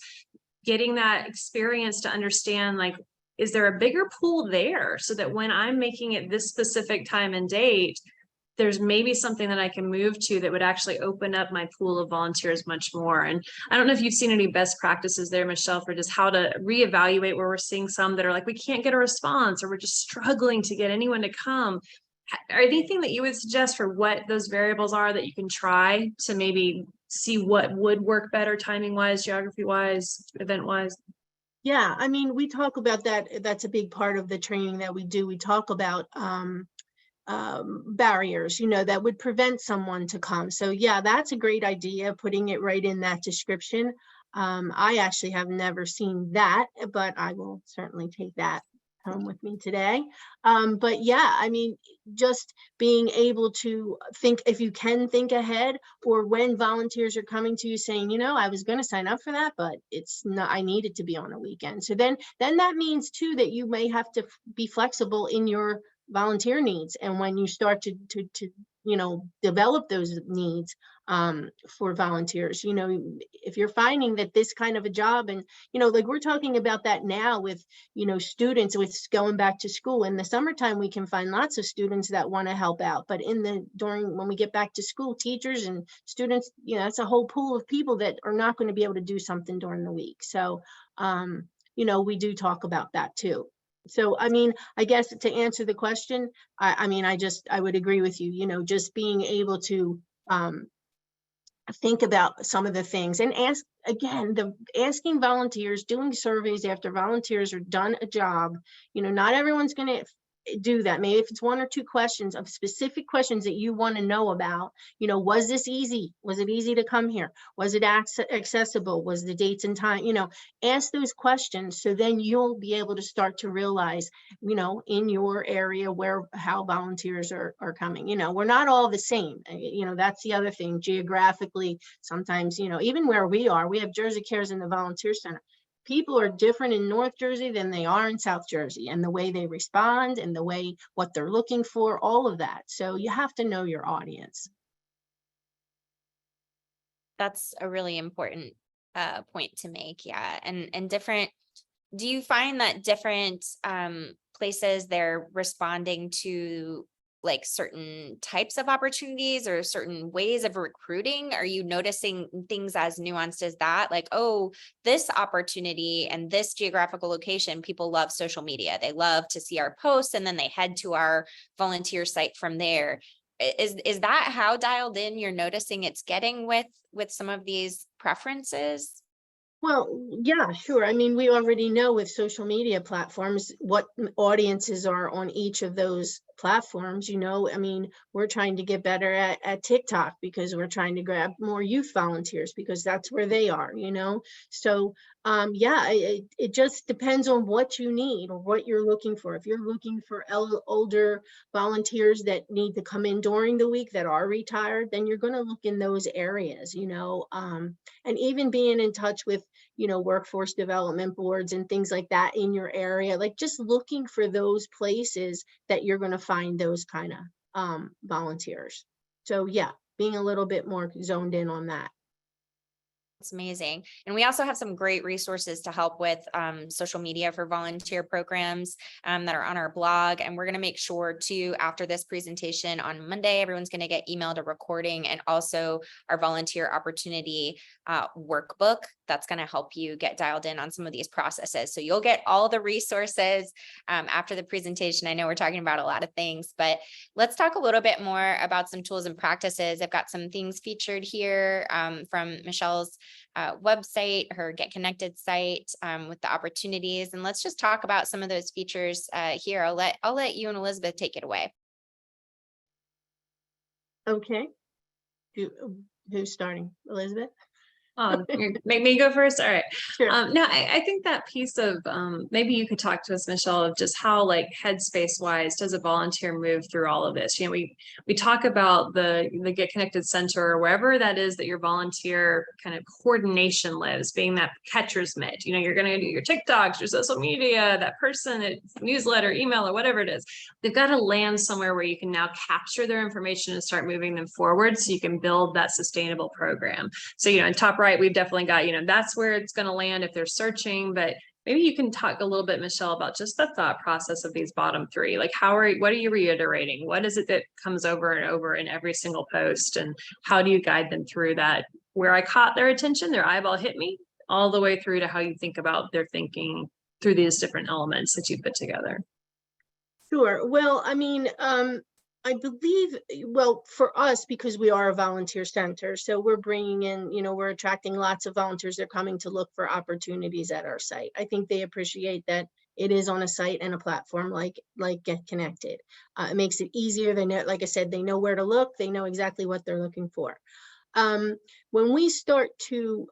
getting that experience to understand, like, is there a bigger pool there, so that when I'm making it this specific time and date, there's maybe something that I can move to that would actually open up my pool of volunteers much more. And I don't know if you've seen any best practices there, Michele, for just how to reevaluate where we're seeing some that are like, we can't get a response, or we're just struggling to get anyone to come. Or anything that you would suggest for what those variables are that you can try to maybe see what would work better, timing wise, geography wise, event wise? Yeah, I mean, we talk about that. That's a big part of the training that we do. We talk about barriers, that would prevent someone to come. So yeah, that's a great idea, putting it right in that description. I actually have never seen that, but I will certainly take that home with me today. But yeah, I mean, just being able to think, if you can think ahead, or when volunteers are coming to you saying, I was going to sign up for that, but it's not, I need it to be on a weekend. So then that means too that you may have to be flexible in your volunteer needs. And when you start to develop those needs for volunteers, if you're finding that this kind of a job, and like we're talking about that now with students with going back to school in the summertime, we can find lots of students that want to help out, but when we get back to school, teachers and students, it's a whole pool of people that are not going to be able to do something during the week. So we do talk about that too. So, I mean, I guess to answer the question, I would agree with you, just being able to think about some of the things, and asking volunteers, doing surveys after volunteers are done a job. Not everyone's going to do that. Maybe if it's one or two questions of specific questions that you want to know about, was this easy? Was it easy to come here? Was it accessible? Was the dates and time? Ask those questions, so then you'll be able to start to realize, in your area how volunteers are coming. We're not all the same. That's the other thing. Geographically, sometimes, even where we have Jersey Cares in the Volunteer Center. People are different in North Jersey than they are in South Jersey, and the way they respond and what they're looking for, all of that. So you have to know your audience. That's a really important point to make. Yeah. And do you find that different places they're responding to like certain types of opportunities or certain ways of recruiting? Are you noticing things as nuanced as that? Like, oh, this opportunity and this geographical location, people love social media. They love to see our posts, and then they head to our volunteer site from there. Is that how dialed in you're noticing it's getting with some of these preferences? Well, yeah, sure. I mean, we already know with social media platforms what audiences are on each of those platforms. I mean, we're trying to get better at TikTok, because we're trying to grab more youth volunteers, because that's where they are, So yeah, it just depends on what you need or what you're looking for. If you're looking for older volunteers that need to come in during the week that are retired, then you're going to look in those areas, and even being in touch with workforce development boards and things like that in your area, like just looking for those places that you're going to find those kind of volunteers. So yeah, being a little bit more zoned in on that. It's amazing. And we also have some great resources to help with social media for volunteer programs that are on our blog. And we're going to make sure to, after this presentation on Monday, everyone's going to get emailed a recording, and also our volunteer opportunity workbook that's going to help you get dialed in on some of these processes. So you'll get all the resources after the presentation. I know we're talking about a lot of things, but let's talk a little bit more about some tools and practices. I've got some things featured here from Michelle's website, her Get Connected site with the opportunities. And let's just talk about some of those features here. I'll let you and Elizabeth take it away. Okay. Who's starting? Elizabeth? Make me go first. All right. Sure. No, I think that piece of maybe you could talk to us, Michelle, of just how like Headspace wise does a volunteer move through all of this. You know, we talk about the Get Connected Center or wherever that is that your volunteer kind of coordination lives, being that catcher's mitt. You know, you're going to do your TikToks, your social media, that person, newsletter, email, or whatever it is. They've got to land somewhere where you can now capture their information and start moving them forward, so you can build that sustainable program. So, you know, in top right, we've definitely got, you know, that's where it's going to land if they're searching. But maybe you can talk a little bit, Michelle, about just the thought process of these bottom three. Like, what are you reiterating? What is it that comes over and over in every single post? And how do you guide them through that, where I caught their attention, their eyeball hit me, all the way through to how you think about their thinking through these different elements that you put together? Sure. Well, I mean, I believe, well, for us, because we are a volunteer center, so we're bringing in, you know, we're attracting lots of volunteers. They're coming to look for opportunities at our site. I think they appreciate that it is on a site and a platform like Get Connected. It makes it easier. They know, like I said, they know where to look. They know exactly what they're looking for. When we start to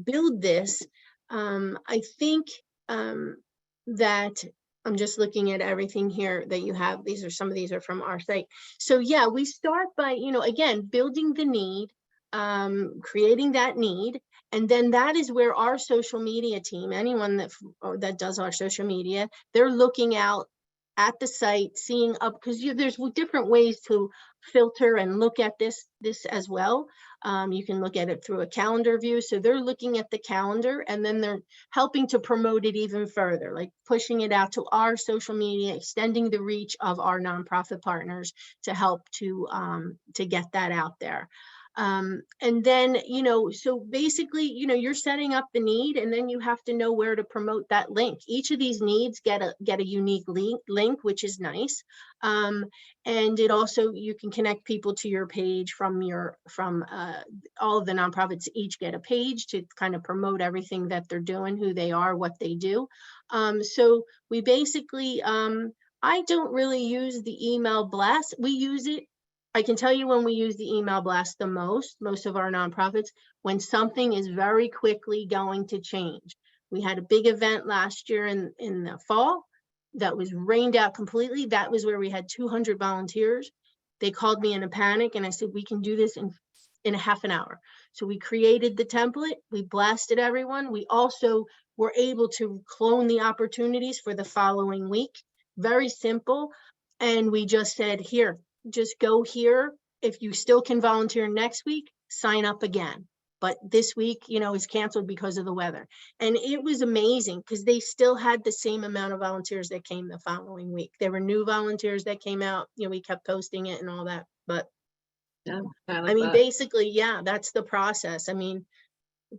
build this, I think that I'm just looking at everything here that you have. Some of these are from our site. So yeah, we start by, you know, again, building the need, creating that need. And then that is where our social media team, anyone that does our social media, they're looking out at the site, seeing up, because there's different ways to filter and look at this as well. You can look at it through a calendar view. So they're looking at the calendar, and then they're helping to promote it even further, like pushing it out to our social media, extending the reach of our nonprofit partners to help to get that out there. And then, you know, so basically, you know, you're setting up the need, and then you have to know where to promote that link. Each of these needs get a unique link, which is nice. And it also, you can connect people to your page from all of the nonprofits each get a page to kind of promote everything that they're doing, who they are, what they do. So we basically, I don't really use the email blast. We use it. I can tell you when we use the email blast the most of our nonprofits, when something is very quickly going to change. We had a big event last year in the fall that was rained out completely. That was where we had 200 volunteers. They called me in a panic, and I said, we can do this in a half an hour. So we created the template, we blasted everyone. We also were able to clone the opportunities for the following week. Very simple. And we just said, here, just go here. If you still can volunteer next week, sign up again. But this week, you know, is canceled because of the weather. And it was amazing because they still had the same amount of volunteers that came the following week. There were new volunteers that came out, you know, we kept posting it and all that. But yeah, I mean, basically, yeah, that's the process. I mean,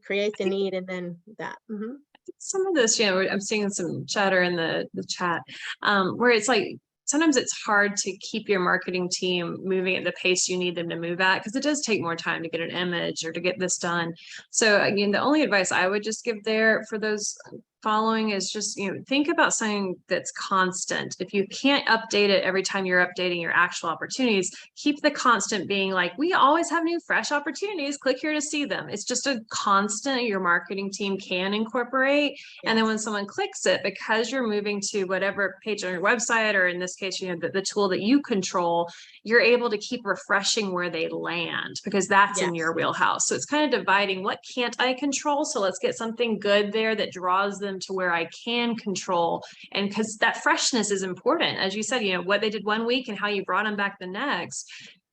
create the need and then that. Mm-hmm. Some of this, you know, I'm seeing some chatter in the chat where it's like, sometimes it's hard to keep your marketing team moving at the pace you need them to move at, because it does take more time to get an image or to get this done. So again, the only advice I would just give there for those following is just, you know, think about something that's constant. If you can't update it every time you're updating your actual opportunities, keep the constant being like, we always have new fresh opportunities, click here to see them. It's just a constant your marketing team can incorporate. Yes. And then when someone clicks it, because you're moving to whatever page on your website, or in this case, you know, the tool that you control, you're able to keep refreshing where they land, because that's in your wheelhouse. So it's kind of dividing, what can't I control? So let's get something good there that draws them to where I can control. And because that freshness is important, as you said, you know, what they did one week and how you brought them back the next.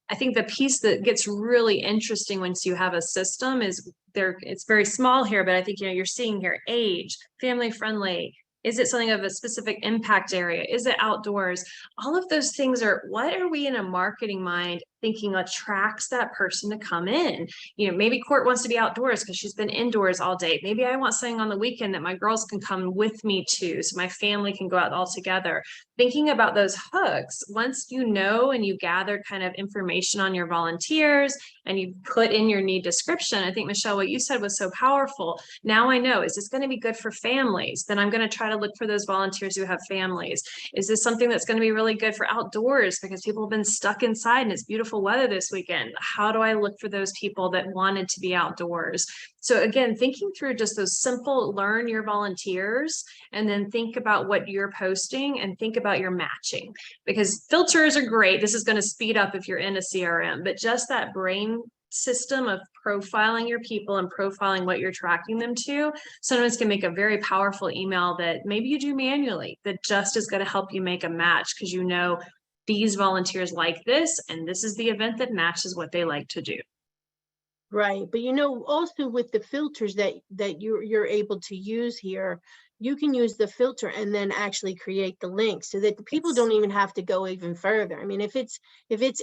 I think the piece that gets really interesting once you have a system is there, it's very small here, but I think, you know, you're seeing here age, family friendly. Is it something of a specific impact area? Is it outdoors? All of those things are, what are we in a marketing mind thinking attracts that person to come in. You know, maybe Court wants to be outdoors because she's been indoors all day. Maybe I want something on the weekend that my girls can come with me to, so my family can go out all together. Thinking about those hooks, once you know and you gather kind of information on your volunteers and you put in your need description, I think, Michelle, what you said was so powerful. Now I know, is this going to be good for families? Then I'm going to try to look for those volunteers who have families. Is this something that's going to be really good for outdoors because people have been stuck inside and it's beautiful weather this weekend? How do I look for those people that wanted to be outdoors? So again, thinking through just those simple, learn your volunteers, and then think about what you're posting and think about your matching, because filters are great. This is going to speed up if you're in a CRM, but just that brain system of profiling your people and profiling what you're tracking them to sometimes can make a very powerful email that maybe you do manually that just is going to help you make a match, because you know these volunteers like this and this is the event that matches what they like to do. Right. But also with the filters that you're able to use here, you can use the filter and then actually create the link so that the people don't even have to go even further. I mean, if it's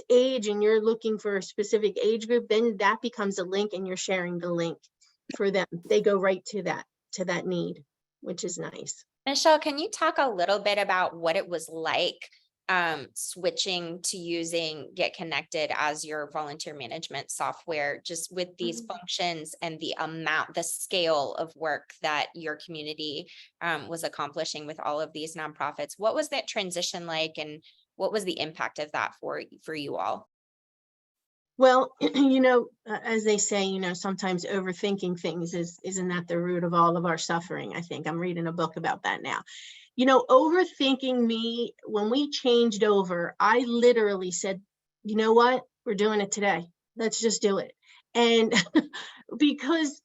age and you're looking for a specific age group, then that becomes a link and you're sharing the link for them. They go right to that need, which is nice. Michelle, can you talk a little bit about what it was like switching to using Get Connected as your volunteer management software, just with these functions and the scale of work that your community was accomplishing with all of these nonprofits? What was that transition like, and what was the impact of that for you all? Well, as they say, sometimes overthinking things isn't that the root of all of our suffering? I think I'm reading a book about that now. Overthinking me, when we changed over, I literally said, you know what, we're doing it today. Let's just do it. And because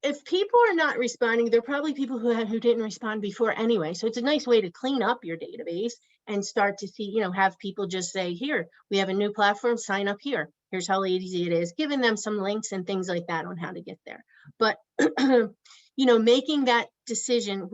if people are not responding, they're probably people who didn't respond before anyway. So it's a nice way to clean up your database and start to see, have people just say, here, we have a new platform, sign up here. Here's how easy it is, giving them some links and things like that on how to get there. But making that decision,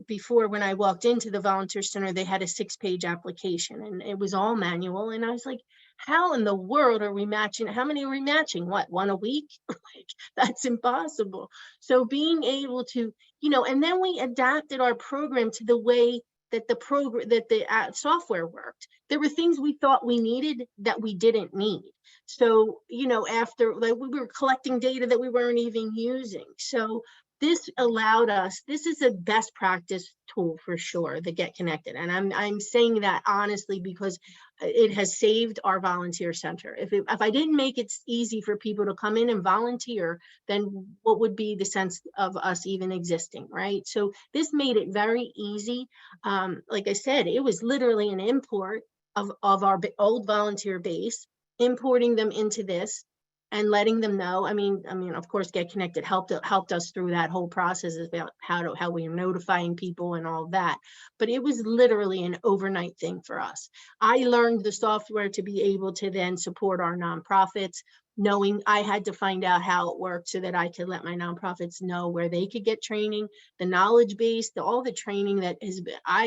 before, when I walked into the volunteer center, they had a 6-page application and it was all manual. And I was like, how in the world are we matching? How many are we matching? What, one a week? Like, that's impossible. So being able to, and then we adapted our program to the way that the software worked. There were things we thought we needed that we didn't need. So, after, like, we were collecting data that we weren't even using. So this allowed us, this is a best practice tool for sure, the Get Connected. And I'm saying that honestly because it has saved our volunteer center. If I didn't make it easy for people to come in and volunteer, then what would be the sense of us even existing, right? So this made it very easy. Like I said, it was literally an import of our old volunteer base, importing them into this and letting them know. I mean, of course, Get Connected helped us through that whole process about how we are notifying people and all that. But it was literally an overnight thing for us. I learned the software to be able to then support our nonprofits, knowing I had to find out how it worked so that I could let my nonprofits know where they could get training, the knowledge base, all the training that is.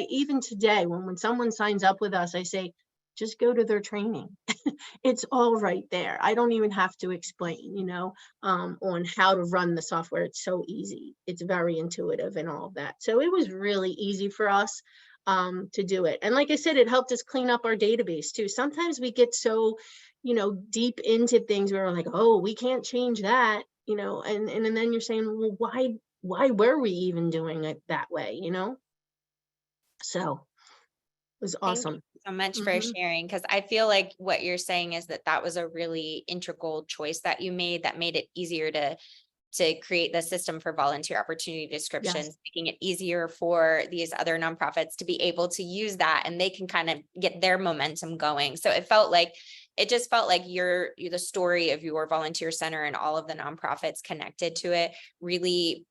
Even today, when someone signs up with us, I say, just go to their training. It's all right there. I don't even have to explain, on how to run the software. It's so easy. It's very intuitive and all of that. So it was really easy for us to do it. And like I said, it helped us clean up our database too. Sometimes we get so, deep into things where we're like, oh, we can't change that, and then you're saying, well, why were we even doing it that way, So it was awesome. Thank you so much for sharing, because I feel like what you're saying is that was a really integral choice that you made that made it easier to create the system for volunteer opportunity descriptions, Yes. making it easier for these other nonprofits to be able to use that, and they can kind of get their momentum going. So it just felt like the story of your volunteer center and all of the nonprofits connected to it really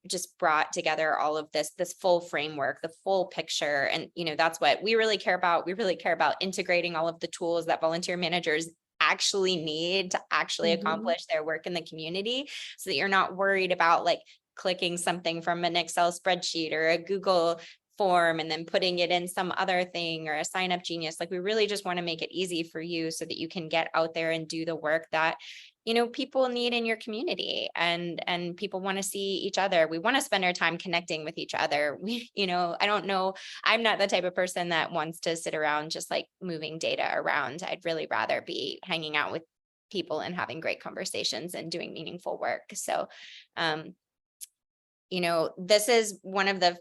just brought together all of this full framework, the full picture. And, that's what we really care about. We really care about integrating all of the tools that volunteer managers actually need to actually accomplish their work in the community, so that you're not worried about like clicking something from an Excel spreadsheet or a Google form and then putting it in some other thing or a sign up genius. Like we really just want to make it easy for you so that you can get out there and do the work that, you know, people need in your community, and people want to see each other. We want to spend our time connecting with each other. We, you know, I don't know, I'm not the type of person that wants to sit around just like moving data around. I'd really rather be hanging out with people and having great conversations and doing meaningful work. So, you know, this is one of the,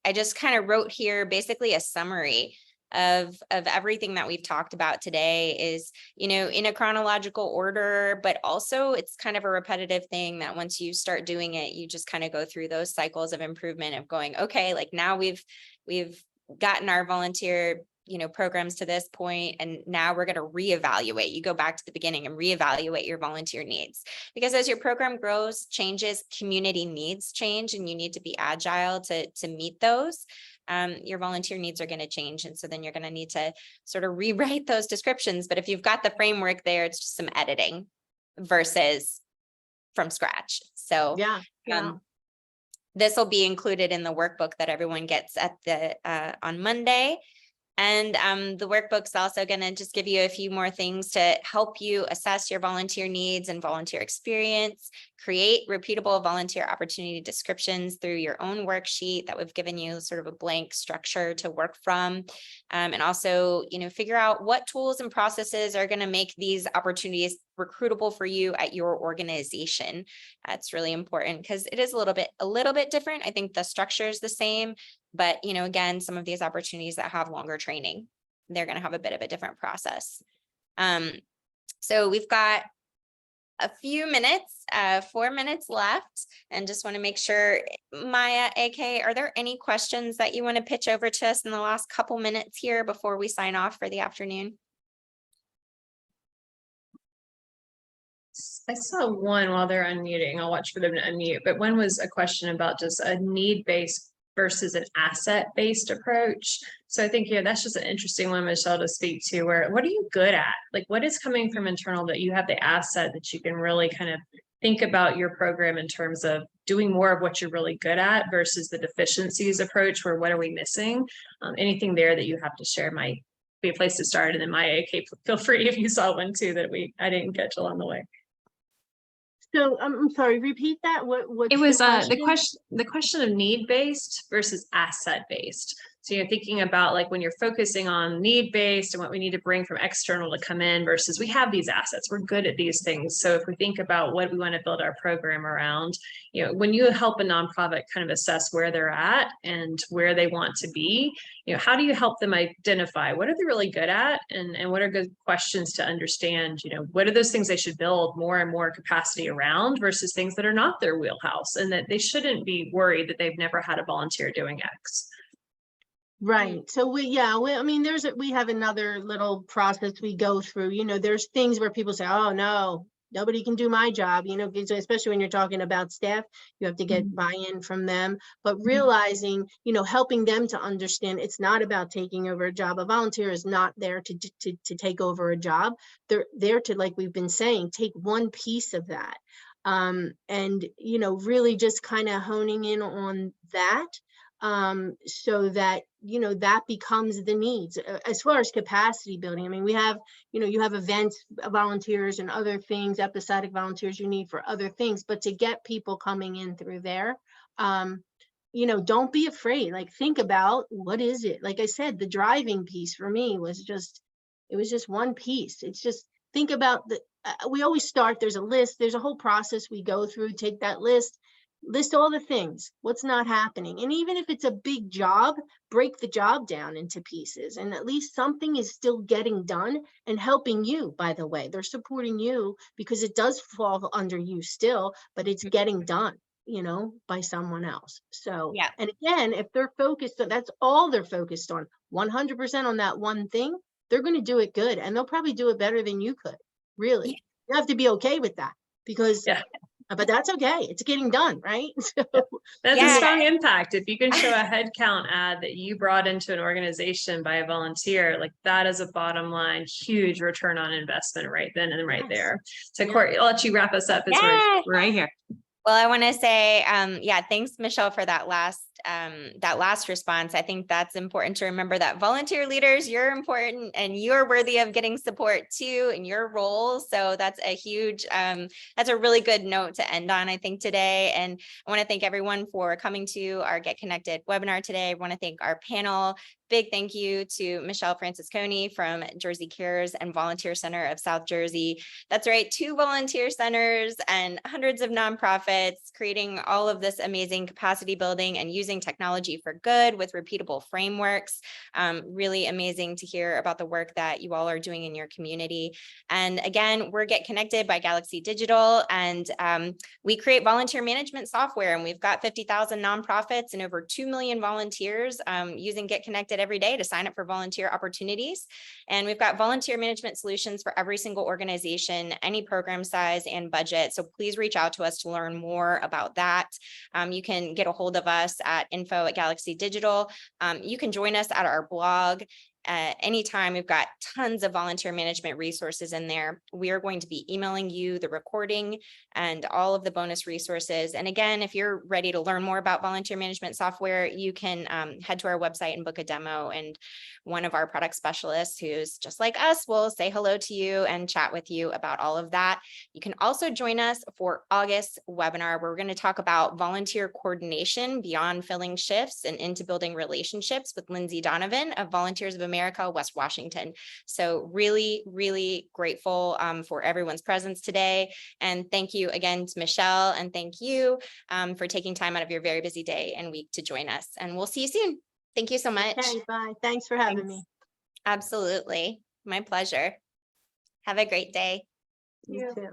I just kind of wrote here basically a summary of everything that we've talked about today, is, you know, in a chronological order, but also it's kind of a repetitive thing that once you start doing it, you just kind of go through those cycles of improvement of going, okay, like now we've gotten our volunteer, you know, programs to this point, and now we're going to reevaluate. You go back to the beginning and reevaluate your volunteer needs, because as your program grows, changes, community needs change, and you need to be agile to meet those. Your volunteer needs are going to change. And so then you're going to need to sort of rewrite those descriptions. But if you've got the framework there, it's just some editing versus from scratch. So this will be included in the workbook that everyone gets at the on Monday. And the workbook's also going to just give you a few more things to help you assess your volunteer needs and volunteer experience, create repeatable volunteer opportunity descriptions through your own worksheet that we've given you sort of a blank structure to work from. And also, you know, figure out what tools and processes are going to make these opportunities recruitable for you at your organization. That's really important because it is a little bit different. I think the structure is the same, but, you know, again, some of these opportunities that have longer training, they're going to have a bit of a different process. So we've got a few minutes, 4 minutes left, and just want to make sure, Maya, AK, are there any questions that you want to pitch over to us in the last couple minutes here before we sign off for the afternoon? I saw one while they're unmuting. I'll watch for them to unmute, but one was a question about just a need-based versus an asset-based approach. So I think, yeah, that's just an interesting one, Michelle, to speak to, where what are you good at? Like, what is coming from internal that you have the asset that you can really kind of think about your program in terms of doing more of what you're really good at versus the deficiencies approach, where what are we missing? Anything there that you have to share might be a place to start. And then Maya, AK, feel free if you saw one too that I didn't catch along the way. So I'm sorry, repeat that. What it was the question of need-based versus asset-based. So you're thinking about like when you're focusing on need-based and what we need to bring from external to come in versus we have these assets, we're good at these things. So if we think about what we want to build our program around, you know, when you help a nonprofit kind of assess where they're at and where they want to be, you know, how do you help them identify what are they really good at, and what are good questions to understand, you know, what are those things they should build more and more capacity around versus things that are not their wheelhouse, and that they shouldn't be worried that they've never had a volunteer doing X. Right. So I mean, we have another little process we go through. You know, there's things where people say, oh no, nobody can do my job, you know, especially when you're talking about staff, you have to get buy-in from them, but realizing, you know, helping them to understand it's not about taking over a job. A volunteer is not there to take over a job. They're there to, like we've been saying, take one piece of that. And, you know, really just kind of honing in on that. So that, you know, that becomes the needs as far as capacity building. I mean, we have, you know, you have events, volunteers and other things, episodic volunteers you need for other things, but to get people coming in through there, you know, don't be afraid. Like, think about what is it? Like I said, the driving piece for me was just, it was just one piece. It's just, think about we always start, there's a list, there's a whole process we go through, take that list all the things, what's not happening. And even if it's a big job, break the job down into pieces. And at least something is still getting done and helping you, by the way. They're supporting you because it does fall under you still, but it's getting done, you know, by someone else. So, yeah. And again, if they're focused, that's all they're focused on, 100% on that one thing, they're going to do it good. And they'll probably do it better than you could. Really. Yeah. You have to be okay with that because but that's okay. It's getting done, right? So, that's a strong impact. If you can show a headcount ad that you brought into an organization by a volunteer, like that is a bottom line, huge return on investment right then and right there. So Court, I'll let you wrap us up as we're right here. Well, I want to say, thanks, Michelle, for that last that last response, I think that's important to remember that volunteer leaders, you're important and you're worthy of getting support too in your role. So that's a huge, that's a really good note to end on, I think, today. And I want to thank everyone for coming to our Get Connected webinar today. I want to thank our panel. Big thank you to Michele Francesconi from Jersey Cares and Volunteer Center of South Jersey. That's right, 2 volunteer centers and hundreds of nonprofits creating all of this amazing capacity building and using technology for good with repeatable frameworks. Really amazing to hear about the work that you all are doing in your community. And again, we're Get Connected by Galaxy Digital, and we create volunteer management software, and we've got 50,000 nonprofits and over 2 million volunteers using Get Connected every day to sign up for volunteer opportunities. And we've got volunteer management solutions for every single organization, any program size and budget. So please reach out to us to learn more about that. You can get a hold of us at info@Galaxy Digital. You can join us at our blog. Anytime. We've got tons of volunteer management resources in there. We are going to be emailing you the recording and all of the bonus resources. And again, if you're ready to learn more about volunteer management software, you can head to our website and book a demo. And one of our product specialists, who's just like us, will say hello to you and chat with you about all of that. You can also join us for August webinar, where we're going to talk about volunteer coordination beyond filling shifts and into building relationships with Lindsay Donovan of Volunteers of America, West Washington. So really, really grateful for everyone's presence today. And thank you again to Michele, and thank you for taking time out of your very busy day and week to join us. And we'll see you soon. Thank you so much. Okay, bye. Thanks for having me. Absolutely. My pleasure. Have a great day. You too.